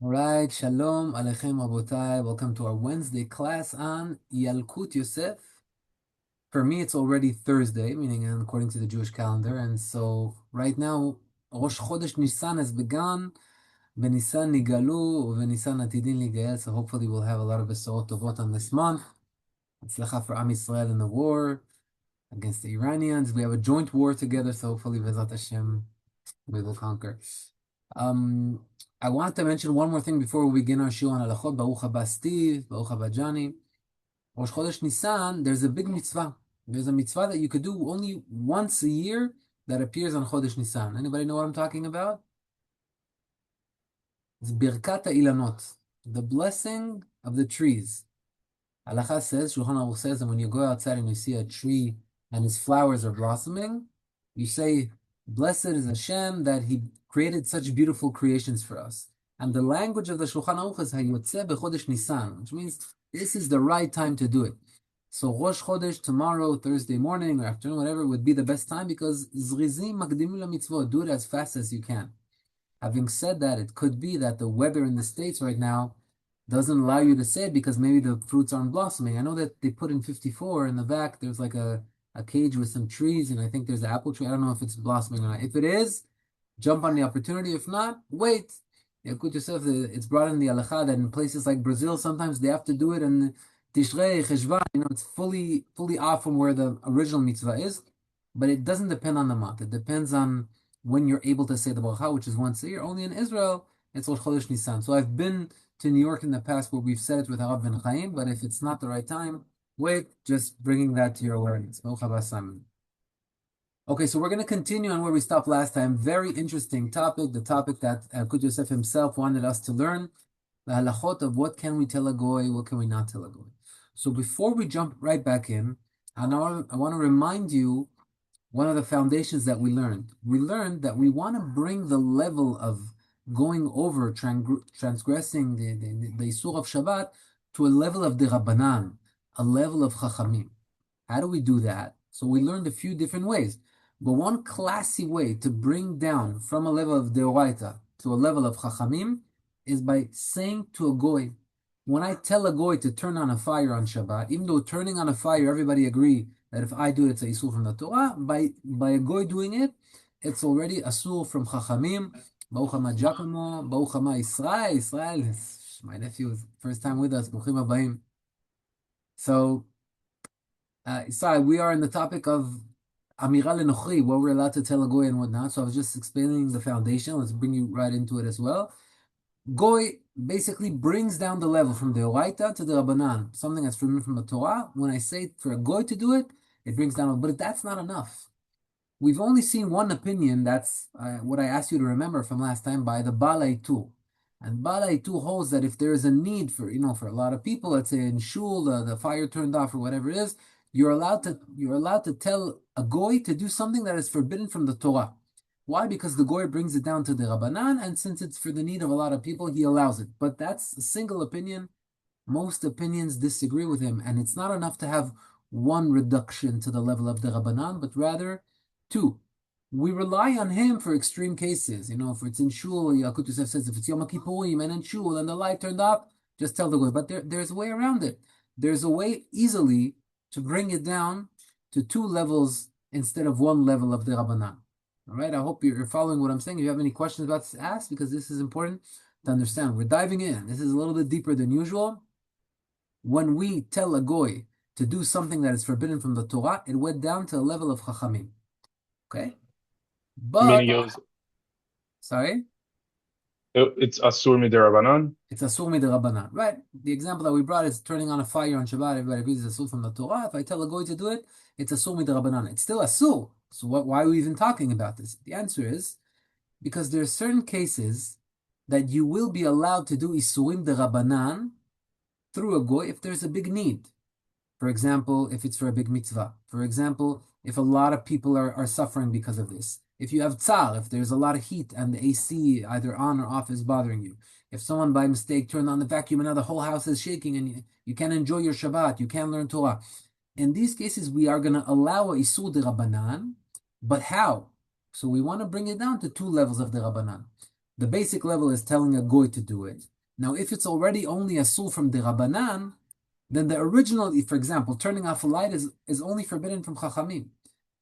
All right, Shalom Aleichem Rabotai. Welcome to our Wednesday class on Yalkut Yosef. For me, it's already Thursday, meaning according to the Jewish calendar. And so right now, Rosh Chodesh Nisan has begun. Benisan Nigalu, Benisan Atidin Ligayel. So hopefully we'll have a lot of Besorot Tovot on this month. Atzlacha for Am Yisrael in the war against the Iranians. We have a joint war together, so hopefully Bezat Hashem we will conquer. I wanted to mention one more thing before we begin our shiur on halachot. Baruch haba Steve, Baruch haba Johnny. Rosh Chodesh Nisan, there's a big mitzvah. There's a mitzvah that you could do only once a year that appears on Chodesh Nisan. Anybody know what I'm talking about? It's Birkat Ilanot, the blessing of the trees. Halacha says, Shulchan Aruch says that when you go outside and you see a tree and its flowers are blossoming, you say, "Blessed is Hashem that He created such beautiful creations for us." And the language of the Shulchan Aruch is Hayotze bechodesh Nisan, which means this is the right time to do it. So Rosh Chodesh, tomorrow, Thursday morning or afternoon, whatever, would be the best time because Zrizim Makdimim LaMitzvot, do it as fast as you can. Having said that, it could be that the weather in the States right now doesn't allow you to say it because maybe the fruits aren't blossoming. I know that they put in 54 in the back, there's like a cage with some trees, and I think there's an apple tree. I don't know if it's blossoming or not. If it is, jump on the opportunity. If not, wait. Yalkut Yosef, it's brought in the halacha that in places like Brazil, sometimes they have to do it in Tishrei, Cheshvan, it's fully off from where the original mitzvah is, but it doesn't depend on the month. It depends on when you're able to say the bracha, which is once a year. Only in Israel, it's Rosh Chodesh Nisan. So I've been to New York in the past where we've said it with Harav Ben Chaim, but if it's not the right time, wait, just bringing that to your awareness. Okay, so we're going to continue on where we stopped last time. Very interesting topic, the topic that Yalkut Yosef himself wanted us to learn, the halachot of what can we tell a goy, what can we not tell a goy. So before we jump right back in, I want to remind you one of the foundations that we learned. We learned that we want to bring the level of going over, transgressing the Isur of Shabbat to a level of Derabanan, a level of Chachamim. How do we do that? So we learned a few different ways. But one classy way to bring down from a level of Deoraita to a level of Chachamim is by saying to a goy, when I tell a goy to turn on a fire on Shabbat, even though turning on a fire, everybody agree that if I do it, it's a Isur from the Torah, by a goy doing it, it's already Asur from Chachamim. Baruch hama Giacomo, Baruch hama Israel. Israel, my nephew is first time with us. Bruchim habayim. So, Israel, we are in the topic of Amirah lenochri, what we're allowed to tell a goy and whatnot. So I was just explaining the foundation. Let's bring you right into it as well. Goy basically brings down the level from the Oraita to the Rabbanan, something that's forbidden from the Torah. When I say for a goy to do it, it brings down, but that's not enough. We've only seen one opinion, that's what I asked you to remember from last time, by the Balei Tu. And Balei Tu holds that if there is a need for, for a lot of people, let's say in shul, the fire turned off or whatever it is, you're allowed to tell a goy to do something that is forbidden from the Torah. Why? Because the goy brings it down to the Rabbanan, and since it's for the need of a lot of people, he allows it. But that's a single opinion. Most opinions disagree with him, and it's not enough to have one reduction to the level of the Rabbanan, but rather two. We rely on him for extreme cases. If it's in shul, Yalkut Yosef says, if it's Yom Kippurim and in shul and the light turned off, just tell the goy. But there's a way around it. There's a way easily to bring it down to two levels instead of one level of the Rabbanan. All right, I hope you're following what I'm saying. If you have any questions about this, ask, because this is important to understand. We're diving in. This is a little bit deeper than usual. When we tell a goy to do something that is forbidden from the Torah, it went down to a level of Chachamim. Okay? But, sorry? It's Asur Midirabanan? It's Asur Midirabanan, right? The example that we brought is turning on a fire on Shabbat. Everybody agrees it's Asur from the Torah. If I tell a goy to do it, it's Asur Midirabanan. It's still Asur. So why are we even talking about this? The answer is because there are certain cases that you will be allowed to do Isurim Derabanan through a goy if there's a big need. For example, if it's for a big mitzvah. For example, if a lot of people are suffering because of this. If you have tzar, if there's a lot of heat and the AC either on or off is bothering you. If someone by mistake turned on the vacuum and now the whole house is shaking and you can't enjoy your Shabbat, you can't learn Torah. In these cases, we are going to allow a Isur de Rabbanan, but how? So we want to bring it down to two levels of the Rabbanan. The basic level is telling a goy to do it. Now, if it's already only asul from the Rabbanan, then the original, for example, turning off a light is only forbidden from Chachamim.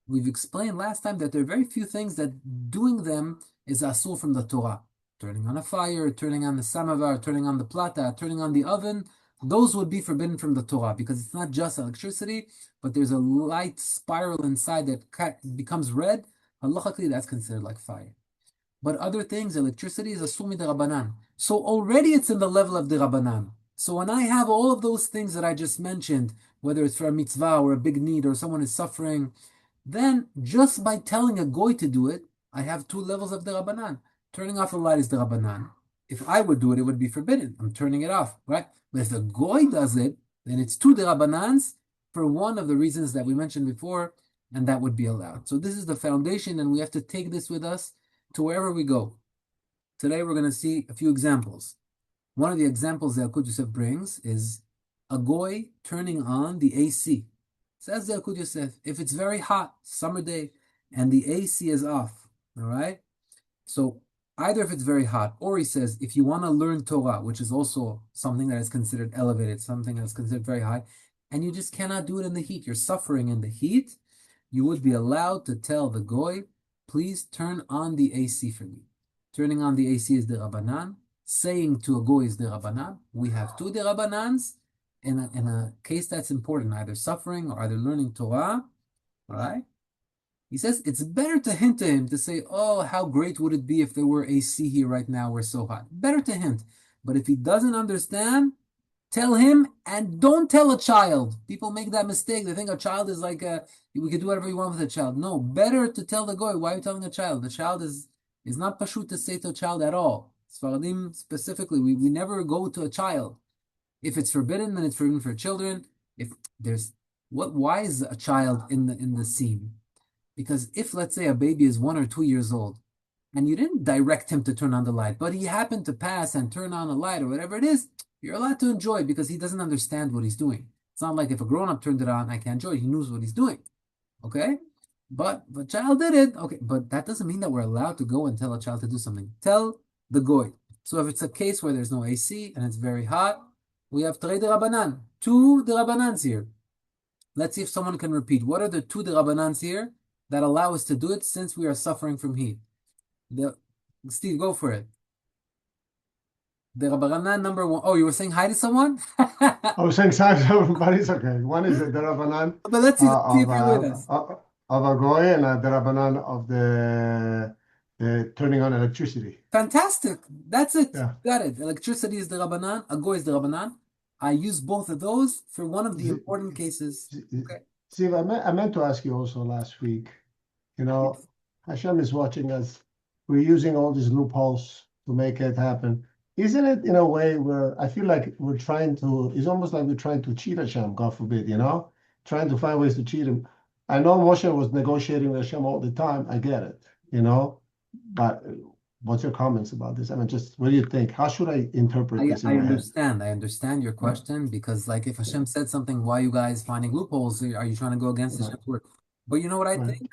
We've explained last time that there are very few things that doing them is asul from the Torah. Turning on a fire, turning on the samovar, turning on the plata, turning on the oven, those would be forbidden from the Torah because it's not just electricity, but there's a light spiral inside that becomes red. Halachically, that's considered like fire. But other things, electricity is asul mid'Rabbanan. So already it's in the level of the Rabbanan. So when I have all of those things that I just mentioned, whether it's for a mitzvah or a big need or someone is suffering, then just by telling a goy to do it, I have two levels of the Rabbanan. Turning off the light is the Rabbanan. If I would do it, it would be forbidden. I'm turning it off, right? But if the goy does it, then it's two the Rabbanans for one of the reasons that we mentioned before, and that would be allowed. So this is the foundation, and we have to take this with us to wherever we go. Today we're going to see a few examples. One of the examples that Yalkut Yosef brings is a goy turning on the AC. Says the Yalkut Yosef, if it's very hot, summer day, and the AC is off, all right? So either if it's very hot, or he says, if you want to learn Torah, which is also something that is considered elevated, something that is considered very high, and you just cannot do it in the heat, you're suffering in the heat, you would be allowed to tell the goy, please turn on the AC for me. Turning on the AC is the Rabbanan. Saying to a goy is the Rabbanan. We have two the Rabbanans in a case that's important, either suffering or either learning Torah. All right? He says it's better to hint to him to say, oh, how great would it be if there were AC here right now, we're so hot. Better to hint. But if he doesn't understand, tell him, and don't tell a child. People make that mistake. They think a child is like we can do whatever you want with a child. No, better to tell the goy. Why are you telling a child? The child is not pashut to say to a child at all. Sfaradim specifically, we never go to a child. If it's forbidden, then it's forbidden for children. If there's why is a child in the scene? Because if, let's say, a baby is 1 or 2 years old, and you didn't direct him to turn on the light, but he happened to pass and turn on a light or whatever it is, you're allowed to enjoy because he doesn't understand what he's doing. It's not like if a grown-up turned it on, I can't enjoy it. He knows what he's doing. Okay? But the child did it. Okay, but that doesn't mean that we're allowed to go and tell a child to do something. Tell the goy. So if it's a case where there's no AC and it's very hot, we have Trei de Rabbanan. Two de Rabbanans here. Let's see if someone can repeat. What are the two de Rabbanans here that allow us to do it since we are suffering from heat? Steve, go for it. The Rabbanan number one. Oh, you were saying hi to someone? I was saying hi to everybody. It's okay. One is the Rabbanan But let's see if you're with us. of a goy and the Rabbanan of the turning on electricity. Fantastic. That's it. Yeah. Got it. Electricity is the Rabbanan. A goy is the Rabbanan. I use both of those for one of the important cases. Okay. Steve, I meant to ask you also last week, Hashem is watching us. We're using all these loopholes to make it happen. Isn't it in a way where I feel like it's almost like we're trying to cheat Hashem, God forbid, trying to find ways to cheat him. I know Moshe was negotiating with Hashem all the time. I get it, but what's your comments about this? I mean, just what do you think? How should I interpret this? I understand. I understand your question because, like, if Hashem said something, why are you guys finding loopholes? Are you trying to go against Hashem's word? But you know what I think?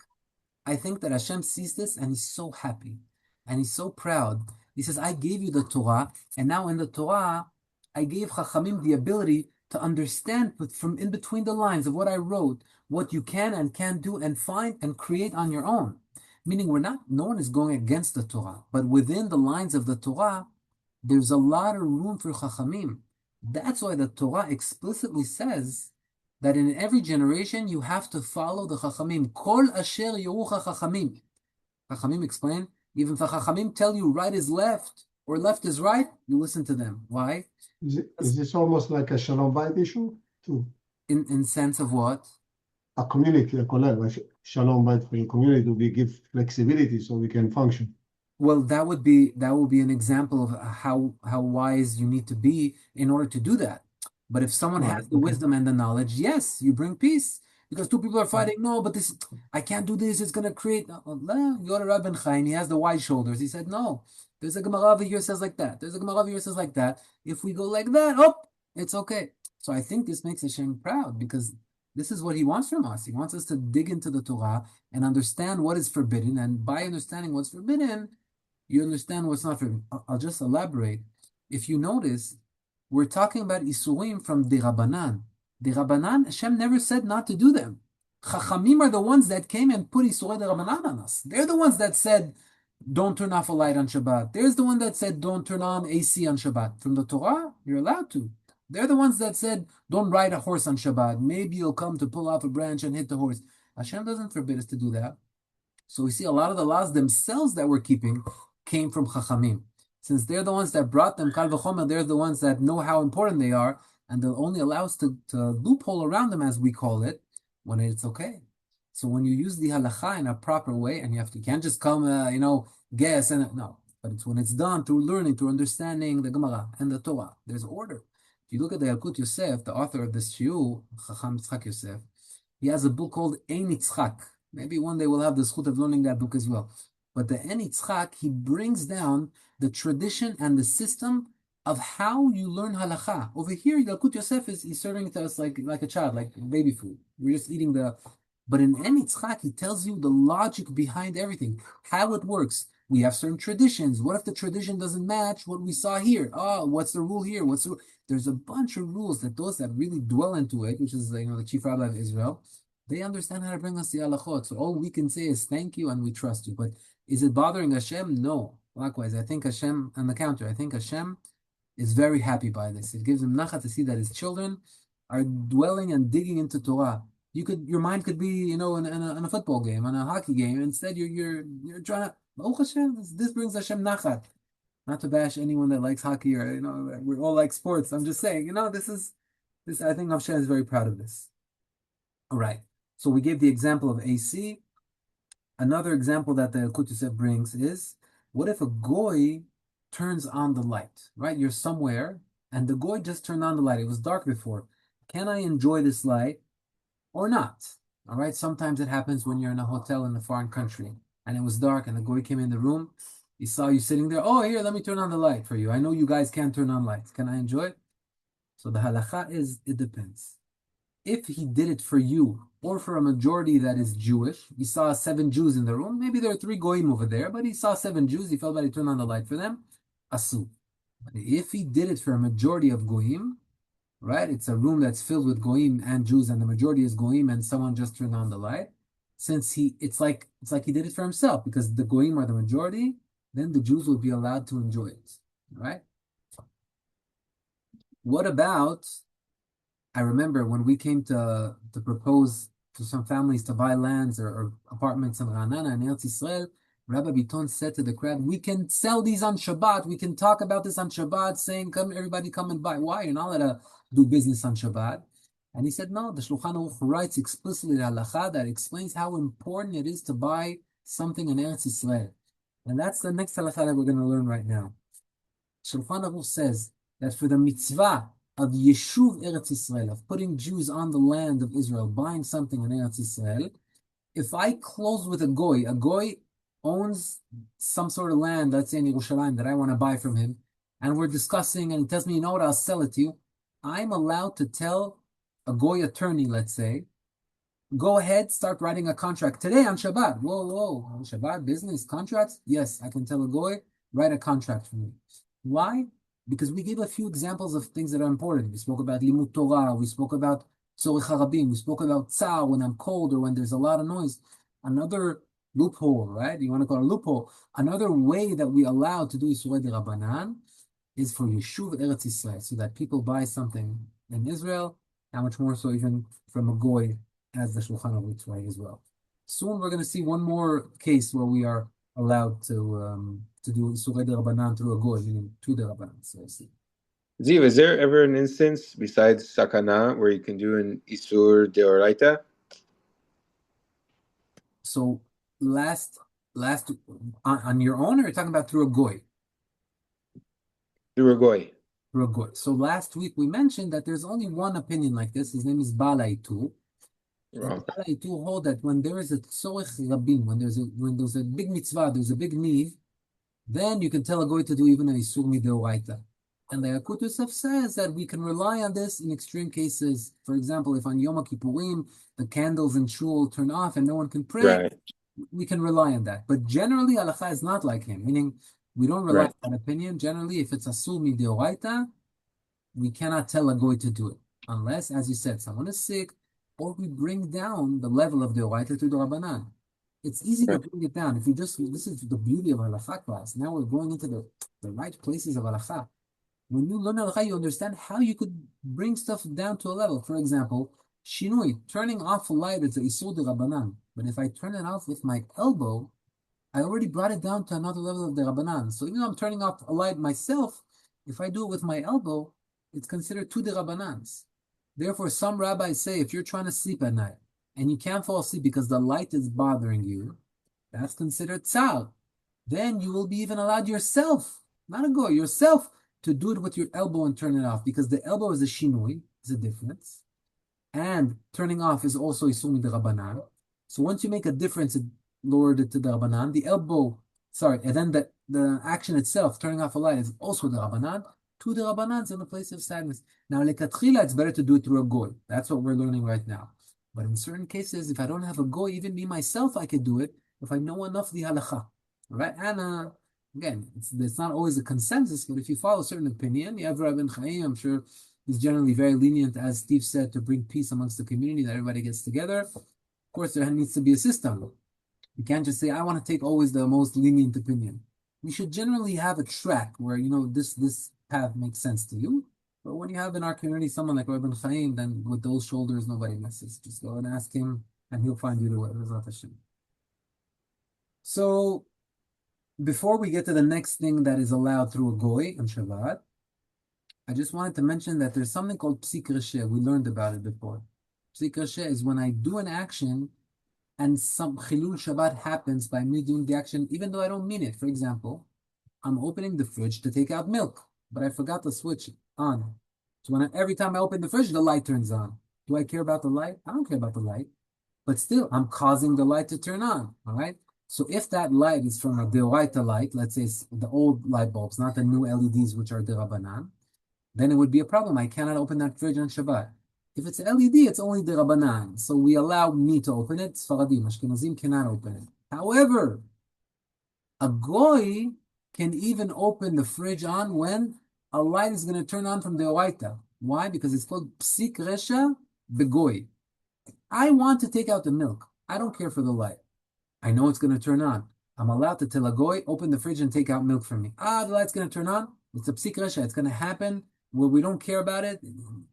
I think that Hashem sees this and he's so happy and he's so proud. He says, I gave you the Torah, and now in the Torah, I gave Chachamim the ability to understand from in between the lines of what I wrote, what you can and can't do and find and create on your own. Meaning no one is going against the Torah, but within the lines of the Torah, there's a lot of room for Chachamim. That's why the Torah explicitly says that in every generation, you have to follow the Chachamim. Kol asher yorucha Chachamim. Chachamim explain, even if the Chachamim tell you right is left or left is right, you listen to them. Why? Is this almost like a Shalom Bayit issue too? In sense of what? A community, a college, Shalom Bayit for the community, we give flexibility so we can function. Well, that would be an example of how wise you need to be in order to do that. But if someone has the wisdom and the knowledge, yes, you bring peace. Because two people are fighting, no, but this, I can't do this, it's going to create, you go to Rabbi Chaim, he has the wide shoulders. He said, no, there's a Gemara over here says like that. There's a Gemara over here says like that. If we go like that, it's okay. So I think this makes Hashem proud because this is what he wants from us. He wants us to dig into the Torah and understand what is forbidden. And by understanding what's forbidden, you understand what's not forbidden. I'll just elaborate. if you notice, we're talking about Isurim from Derabanan. Derabanan, Hashem never said not to do them. Chachamim are the ones that came and put Isurei Derabanan on us. They're the ones that said, don't turn off a light on Shabbat. There's the one that said, don't turn on AC on Shabbat. From the Torah, you're allowed to. They're the ones that said, don't ride a horse on Shabbat. Maybe you'll come to pull off a branch and hit the horse. Hashem doesn't forbid us to do that. So we see a lot of the laws themselves that we're keeping came from Chachamim. Since they're the ones that brought them, Kal v'chomer, they're the ones that know how important they are, and they'll only allow us to loophole around them, as we call it, when it's okay. So when you use the halacha in a proper way, and you can't just come, guess, and no. But it's when it's done through learning, through understanding the Gemara and the Torah. There's order. If you look at the Yalkut Yosef, the author of this shiur, Chacham Yitzchak Yosef, he has a book called Ein Yitzchak. Maybe one day we'll have the schut of learning that book as well. But the En Yitzchak, he brings down the tradition and the system of how you learn halacha. Over here, Yalkut Yosef he's serving it to us like a child, like baby food. We're just eating But in En Yitzchak, he tells you the logic behind everything, how it works. We have certain traditions. What if the tradition doesn't match what we saw here? Oh, what's the rule here? There's a bunch of rules that those that really dwell into it, which is the chief rabbi of Israel, they understand how to bring us the halachot. So all we can say is thank you and we trust you. But is it bothering Hashem? No. Likewise, I think Hashem, on the counter, I think Hashem is very happy by this. It gives him nachat to see that his children are dwelling and digging into Torah. Your mind could be, in a football game, on a hockey game. Instead, you're trying to, oh Hashem, this brings Hashem nachat. Not to bash anyone that likes hockey or, we all like sports. I'm just saying, this, I think Hashem is very proud of this. All right. So we gave the example of AC. Another example that the Yalkut Yosef brings is, what if a goy turns on the light, right? You're somewhere, and the goy just turned on the light. It was dark before. Can I enjoy this light or not? All right, sometimes it happens when you're in a hotel in a foreign country, and it was dark, and the goy came in the room. He saw you sitting there. Oh, here, let me turn on the light for you. I know you guys can't turn on lights. Can I enjoy it? So the halacha is, it depends. If he did it for you, or for a majority that is Jewish, he saw 7 Jews in the room, maybe there are 3 goyim over there, but he saw 7 Jews, he felt that he turned on the light for them, asu. But if he did it for a majority of goyim, right, it's a room that's filled with goyim and Jews, and the majority is goyim, and someone just turned on the light, since it's like he did it for himself, because the goyim are the majority, then the Jews will be allowed to enjoy it, right? What about, I remember when we came to propose to some families to buy lands or apartments in Ra'anana and Eretz Yisrael, Rabbi Biton said to the crowd, we can sell these on Shabbat. We can talk about this on Shabbat, saying, everybody come and buy. Why? You're not allowed to do business on Shabbat. And he said, no, the Shulchan Aruch writes explicitly the halacha that explains how important it is to buy something in Eretz Yisrael. And that's the next halacha that we're going to learn right now. Shulchan Aruch says that for the mitzvah of Yeshuv Eretz Yisrael, of putting Jews on the land of Israel, buying something in Eretz Yisrael, if I close with a goy owns some sort of land, let's say in Yerushalayim, that I want to buy from him, and we're discussing, and he tells me, you know what, I'll sell it to you, I'm allowed to tell a goy attorney, let's say, go ahead, start writing a contract today on Shabbat. Whoa, on Shabbat, business, contracts? Yes, I can tell a goy, write a contract for me. Why? Because we gave a few examples of things that are important. We spoke about Limud Torah, we spoke about Tzorich HaRabim, we spoke about Tzar, when I'm cold or when there's a lot of noise. Another loophole, right? You want to call it a loophole. Another way that we allow to do Yisroel de Rabbanan is for Yeshuv Eretz Yisrael, so that people buy something in Israel, how much more so even from a goy, as the Shulchan Aruch writes as well. Soon we're going to see one more case where we are allowed to do Yisroel de Rabbanan through a goy, meaning to the Rabbanan. So we'll see. Ziv, is there ever an instance besides Sakana where you can do an Isur Deoraita? So last on your own, or you're talking about through a goy? Through a goy. Through a goy. So last week we mentioned that there's only one opinion like this. His name is Baal HaItur. Baal HaItur hold that when there is a tzorech rabim, when there's a big mitzvah, there's a big need, then you can tell a goy to do even a isur mideoraita. And the Yalkut Yosef says that we can rely on this in extreme cases. For example, if on Yom Kippurim the candles in shul turn off and no one can pray, right, we can rely on that. But generally, halacha is not like him, meaning We don't rely Right. on that opinion. Generally, if it's asur mideoraita, we cannot tell a goy to do it. Unless, as you said, someone is sick, or we bring down the level of deoraita to the rabbanan. It's easy to Right. bring it down. If you just, this is the beauty of halakha class. Now we're going into the right places of halakha. When you learn halakha, you understand how you could bring stuff down to a level. For example, shinui, turning off a light is a isur de rabbanan. But if I turn it off with my elbow, I already brought it down to another level of the rabbanan. So even though I'm turning off a light myself, if I do it with my elbow, it's considered two de rabbanans. Therefore, some rabbis say if you're trying to sleep at night and you can't fall asleep because the light is bothering you, that's considered tzal. Then you will be even allowed yourself, not a goy, yourself, to do it with your elbow and turn it off, because the elbow is a shinui, is a difference. And turning off is also isumi de rabbanan. So once you make a difference, it lowered it to the rabbanan. The elbow, sorry, and then the action itself, turning off a light, is also the rabbanan. Two the rabbanans in the place of sadness. Now, lekatchila, it's better to do it through a goy. That's what we're learning right now. But in certain cases, if I don't have a goy, even me myself, I could do it if I know enough the halacha. Right? And again, it's not always a consensus, but if you follow a certain opinion, you have Rabbi Chaim, I'm sure he's generally very lenient, as Steve said, to bring peace amongst the community, that everybody gets together. Of course, there needs to be a system. You can't just say, I want to take always the most lenient opinion. We should generally have a track where, you know, this path makes sense to you. But when you have in our community someone like Rabbi Chaim, then with those shoulders, nobody messes. Just go and ask him, and he'll find you the way. So, before we get to the next thing that is allowed through a goy on Shabbat, I just wanted to mention that there's something called psik reshe. We learned about it before. Psik reshe is when I do an action and some chilul Shabbat happens by me doing the action, even though I don't mean it. For example, I'm opening the fridge to take out milk, but I forgot to switch on. So every time I open the fridge, the light turns on. Do I care about the light? I don't care about the light. But still, I'm causing the light to turn on, all right? So if that light is from a deoraita light, let's say it's the old light bulbs, not the new LEDs, which are derabanan, then it would be a problem. I cannot open that fridge on Shabbat. If it's LED, it's only derabanan. So we allow me to open it. Sfaradim, Ashkenazim cannot open it. However, a goy can even open the fridge on when a light is going to turn on from deoraita. Why? Because it's called psik resha begoy. I want to take out the milk. I don't care for the light. I know it's going to turn on. I'm allowed to tell a goy, open the fridge and take out milk from me. The light's going to turn on. It's a psik resha. It's going to happen where we don't care about it.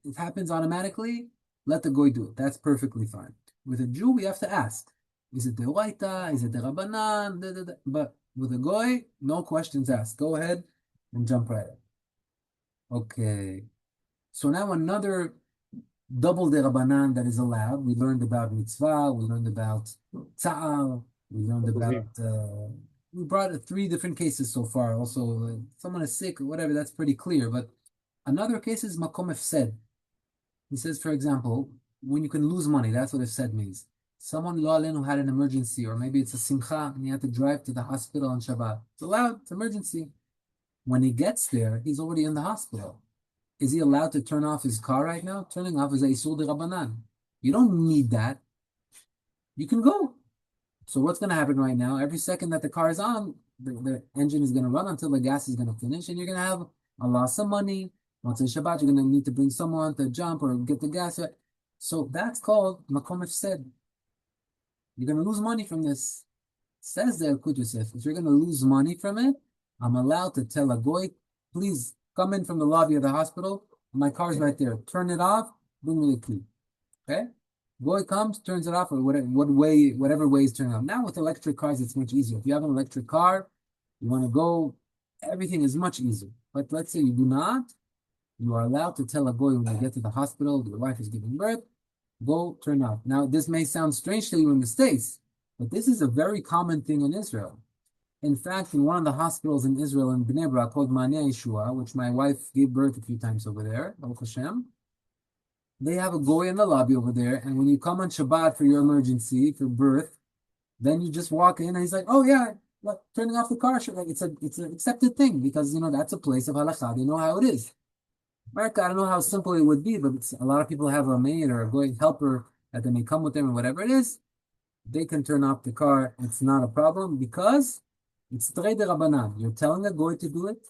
It happens automatically. Let the goy do it. That's perfectly fine. With a Jew, we have to ask. Is it deoraita? Is it derabanan? But with a goy, no questions asked. Go ahead and jump right in. Okay. So now another double derabanan that is allowed. We learned about mitzvah. We learned about tza'ar. We learned about, we brought 3 different cases so far. Also, someone is sick or whatever, that's pretty clear. But another case is makom efsed. He says, for example, when you can lose money, that's what efsed means. Someone lo alenu had an emergency, or maybe it's a simcha, and he had to drive to the hospital on Shabbat. It's allowed, it's emergency. When he gets there, he's already in the hospital. Is he allowed to turn off his car right now? Turning off is a isur de rabbanan. You don't need that. You can go. So what's going to happen right now? Every second that the car is on, the engine is going to run until the gas is going to finish, and you're going to have a loss of money. Once in Shabbat, you're going to need to bring someone to jump or get the gas. So that's called makom efsed. You're going to lose money from this. Says the Yalkut Yosef, if you're going to lose money from it, I'm allowed to tell a goy, please come in from the lobby of the hospital. My car's right there. Turn it off. Bring me the key. Okay? Goy comes, turns it off, or whatever way is turning off. Now with electric cars, it's much easier. If you have an electric car, you want to go, everything is much easier. But let's say you do not, you are allowed to tell a goy when you get to the hospital, your wife is giving birth, go turn off. Now, this may sound strange to you in the States, but this is a very common thing in Israel. In fact, in one of the hospitals in Israel, in Bnei Brak, called Hanea Yeshua, which my wife gave birth a few times over there, Baruch Hashem, they have a goy in the lobby over there, and when you come on Shabbat for your emergency, for birth, then you just walk in, and he's like, oh yeah, look, turning off the car, like it's an accepted thing, because, you know, that's a place of halakha, they know how it is. America, I don't know how simple it would be, but a lot of people have a maid or a goy helper that they may come with them, or whatever it is, they can turn off the car, it's not a problem, because It's Trei Derabanan. You're telling a goy to do it.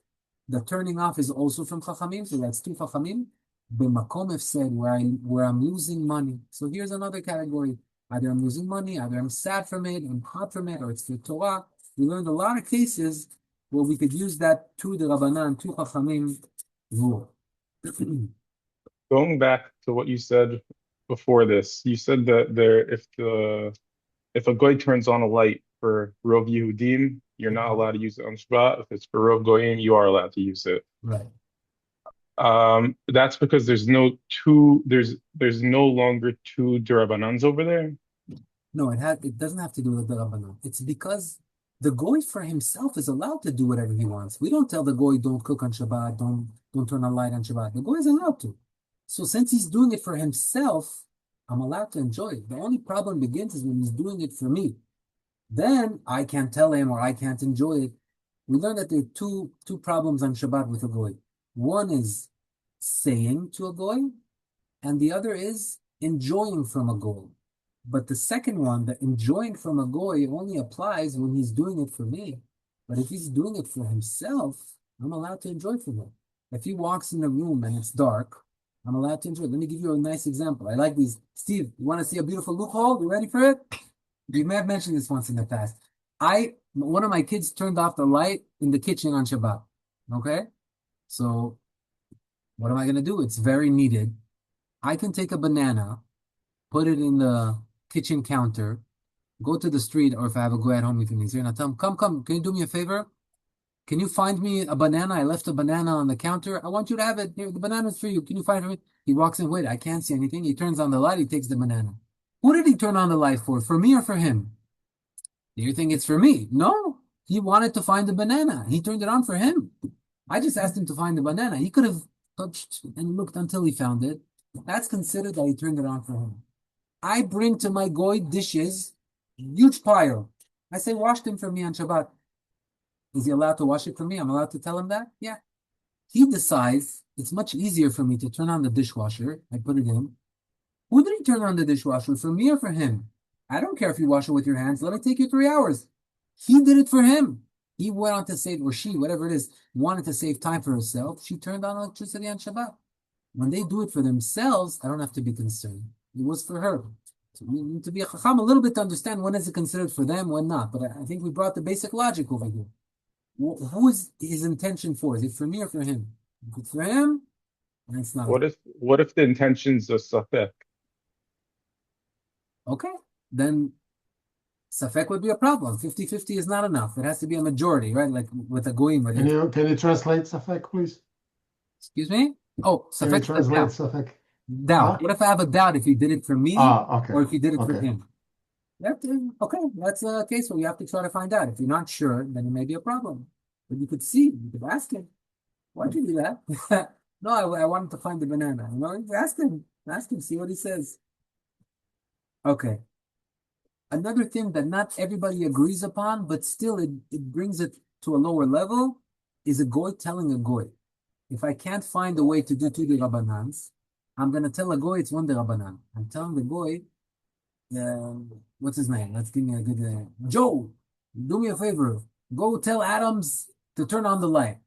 The turning off is also from Chachamim, so that's two Chachamim. B'makom hefsed, where I'm losing money. So here's another category. Either I'm losing money, either I'm sad from it, I'm hot from it, or it's the Torah. We learned a lot of cases where we could use that two Derabanan, two Chachamim rule. Going back to what you said before this, you said that if a goy turns on a light for Rov Yehudim, you're not allowed to use it on Shabbat. If it's for Rov Goyim, you are allowed to use it. Right. That's because there's no longer two Durabanans over there. No, it doesn't have to do with the Rabbanon. It's because the goy for himself is allowed to do whatever he wants. We don't tell the goy don't cook on Shabbat, don't turn on light on Shabbat. The goy is allowed to. So since he's doing it for himself, I'm allowed to enjoy it. The only problem begins is when he's doing it for me. Then I can't tell him or I can't enjoy it. We learned that there are two problems on Shabbat with a goy. One is saying to a goy, and the other is enjoying from a goy. But the second one, the enjoying from a goy, only applies when he's doing it for me. But if he's doing it for himself, I'm allowed to enjoy from him. If he walks in a room and it's dark, I'm allowed to enjoy it. Let me give you a nice example. I like these. Steve, you want to see a beautiful loophole? You ready for it? You may have mentioned this once in the past. One of my kids turned off the light in the kitchen on Shabbat. Okay? So what am I going to do? It's very needed. I can take a banana, put it in the kitchen counter, go to the street, or if I have a goy at home, if he's here, and I tell him, come, can you do me a favor? Can you find me a banana? I left a banana on the counter. I want you to have it. Here, the banana's for you. Can you find it for me? He walks in, wait, I can't see anything. He turns on the light, he takes the banana. Who did he turn on the light for me or for him? Do you think it's for me? No, he wanted to find the banana. He turned it on for him. I just asked him to find the banana. He could have touched and looked until he found it. That's considered that he turned it on for him. I bring to my goy dishes, huge pile. I say, wash them for me on Shabbat. Is he allowed to wash it for me? I'm allowed to tell him that? Yeah. He decides it's much easier for me to turn on the dishwasher. I put it in. Who did he turn on the dishwasher? For me or for him? I don't care if you wash it with your hands. Let it take you 3 hours. He did it for him. He went on to save, or she, whatever it is, wanted to save time for herself. She turned on electricity on Shabbat. When they do it for themselves, I don't have to be concerned. It was for her. So we need to be a chacham a little bit to understand when is it considered for them, when not. But I think we brought the basic logic over here. Who is his intention for? Is it for me or for him? If it's for him, then it's not. What if the intention's a safek? Okay, then safek would be a problem. 50-50 is not enough. It has to be a majority, right? Like with a goyim. Can you translate safek, please? Excuse me? Oh, Can you safek. translate safek? Doubt. Huh? What if I have a doubt if he did it for me Okay. or if he did it for Okay. him? Okay, that's a case where you have to try to find out. If you're not sure, then it may be a problem. But you could ask him, why'd you do that? No, I wanted to find the banana. You know, ask him, see what he says. Okay. Another thing that not everybody agrees upon, but still it brings it to a lower level, is a goy telling a goy. If I can't find a way to do 2 derabanans, I'm going to tell a goy it's 1 derabanan. I'm telling the goy, what's his name? Let's give me a good name. Joe, do me a favor. Go tell Adams to turn on the light.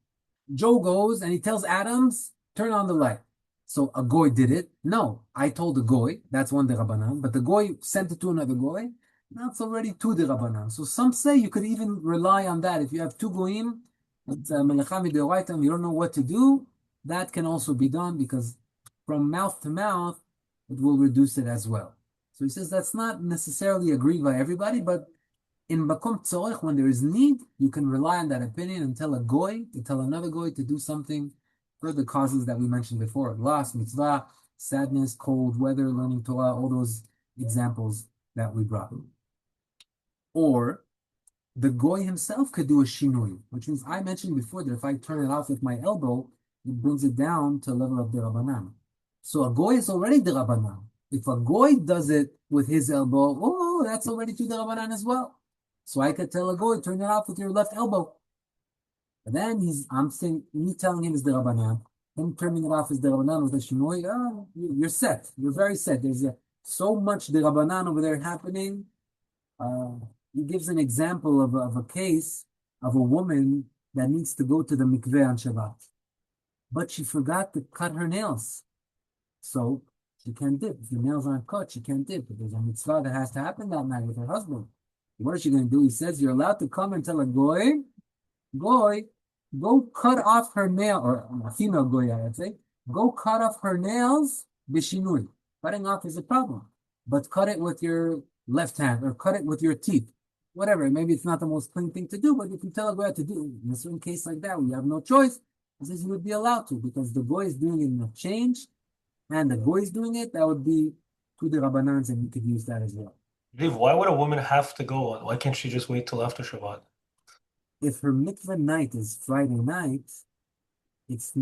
Joe goes and he tells Adams, turn on the light. So a goy did it. No, I told the goy, that's 1 derabanan, but the goy sent it to another goy. That's already 2 derabanan. So some say you could even rely on that. If you have 2 goyim, it's melecha midoraita, and you don't know what to do, that can also be done because from mouth to mouth, it will reduce it as well. So he says that's not necessarily agreed by everybody, but in makom tzorech, when there is need, you can rely on that opinion and tell a goy to tell another goy to do something for the causes that we mentioned before: loss, mitzvah, sadness, cold weather, learning Torah, all those examples that we brought. Or the goy himself could do a shinui, which means I mentioned before that if I turn it off with my elbow, it brings it down to a level of derabanan. So a goy is already derabanan. If a goy does it with his elbow, oh, that's already 2 derabanan as well. So I could tell a goy, turn it off with your left elbow. But then I'm saying, me telling him is derabanan, him turning it off is derabanan with a shinoi, you're set. You're very set. There's so much derabanan over there happening. He gives an example of a case of a woman that needs to go to the mikveh on Shabbat, but she forgot to cut her nails. So she can't dip. If the nails aren't cut, she can't dip. But there's a mitzvah that has to happen that night with her husband. What is she going to do? He says, you're allowed to come and tell a goy, go cut off her nail, or a female goy, I'd say, go cut off her nails, bishinui. Cutting off is a problem. But cut it with your left hand, or cut it with your teeth. Whatever. Maybe it's not the most clean thing to do, but if you tell a goy to do it, in a certain case like that, we have no choice, he says you would be allowed to, because the goy is doing it in a change, and the goy is doing it, that would be to the rabbanans, and you could use that as well. Viv, why would a woman have to go? Why can't she just wait till after Shabbat? If her mikveh night is Friday night, it's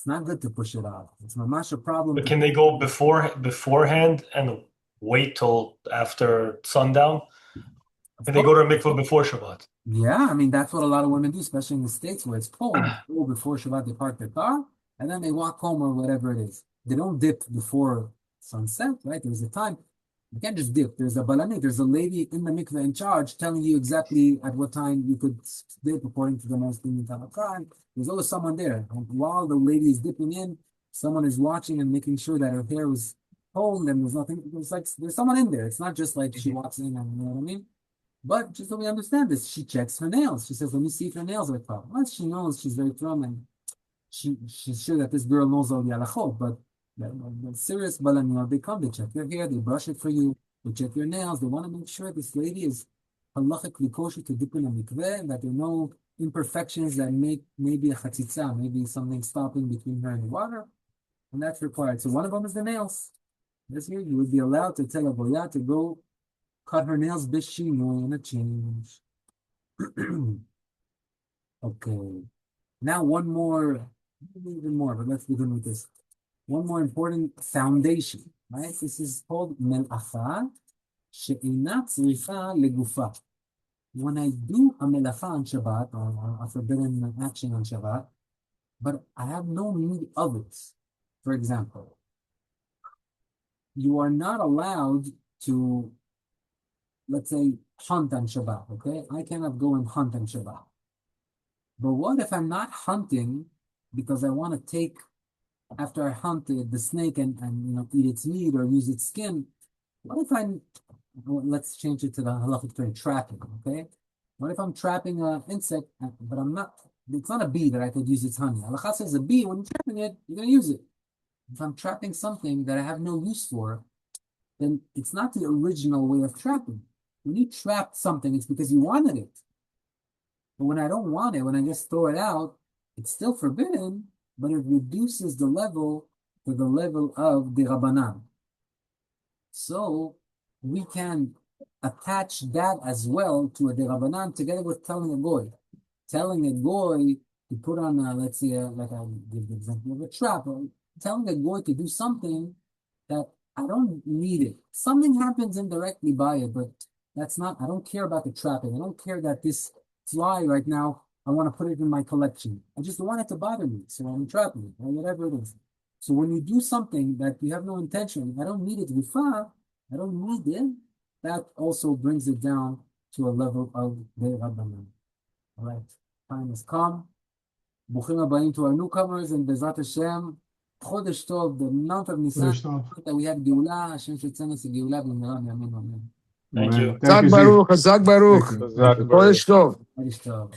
not good to push it off. It's mamash a problem. But can they go beforehand and wait till after sundown? Can they go to a mikveh before Shabbat? Yeah, I mean, that's what a lot of women do, especially in the States where it's cold. They go before Shabbat, they park their car, and then they walk home or whatever it is. They don't dip before sunset, right? There's a time. You can't just dip. There's a balanit. There's a lady in the mikveh in charge telling you exactly at what time you could dip according to the most lenient time. There's always someone there. And while the lady is dipping in, someone is watching and making sure that her hair was combed and there's nothing. It's like there's someone in there. It's not just like she walks in and you know what I mean? But just so we understand this, she checks her nails. She says, let me see if her nails are proper. Once she knows, she's very firm and she's sure that this girl knows all the halachot, but the serious balaniyot, they come, they check your hair, they brush it for you, they check your nails, they want to make sure this lady is halachically kosher to dip in a mikveh, that there are no imperfections that make maybe a chatzitza, maybe something stopping between her and the water, and that's required. So one of them is the nails. This year you would be allowed to tell a boya to go cut her nails b'shinui in a change. Okay. Now one more, even more, but let's begin with this. One more important foundation, right? This is called melacha she'ina tzricha legufa. When I do a melacha on Shabbat, or a forbidden action on Shabbat, but I have no need of it. For example, you are not allowed to, let's say, hunt on Shabbat, okay? I cannot go and hunt on Shabbat. But what if I'm not hunting because I want to take, after I hunt the snake and eat its meat or use its skin? What if let's change it to the halachic term, trapping, okay? What if I'm trapping an insect, but it's not a bee that I could use its honey. Halacha says a bee, when you're trapping it, you're going to use it. If I'm trapping something that I have no use for, then it's not the original way of trapping. When you trap something, it's because you wanted it. But when I don't want it, when I just throw it out, it's still forbidden, but it reduces the level to the level of the Rabbanan. So we can attach that as well to a de Rabbanan together with telling a goy. Telling a goy to put on, let's say, like I give the example of a trap, or telling a goy to do something that I don't need it. Something happens indirectly by it, but I don't care about the trapping. I don't care that this fly right now, I want to put it in my collection. I just don't want it to bother me, so I'm trapping it, or whatever it is. So when you do something that you have no intention, I don't need it before, I don't need it, that also brings it down to a level of the Rabbanan. All right, time has come. Bruchim habayim to our newcomers, and Bezrat Hashem, Chodesh Tov, the month of Nisan, that we have Geula, Hashem shetzeh us Geula, b'mehera b'yameinu amen. Thank you. Thank you, Chazak Baruch, Chazak Baruch. Chazak Baruch. Chodesh Tov. Chodesh Tov.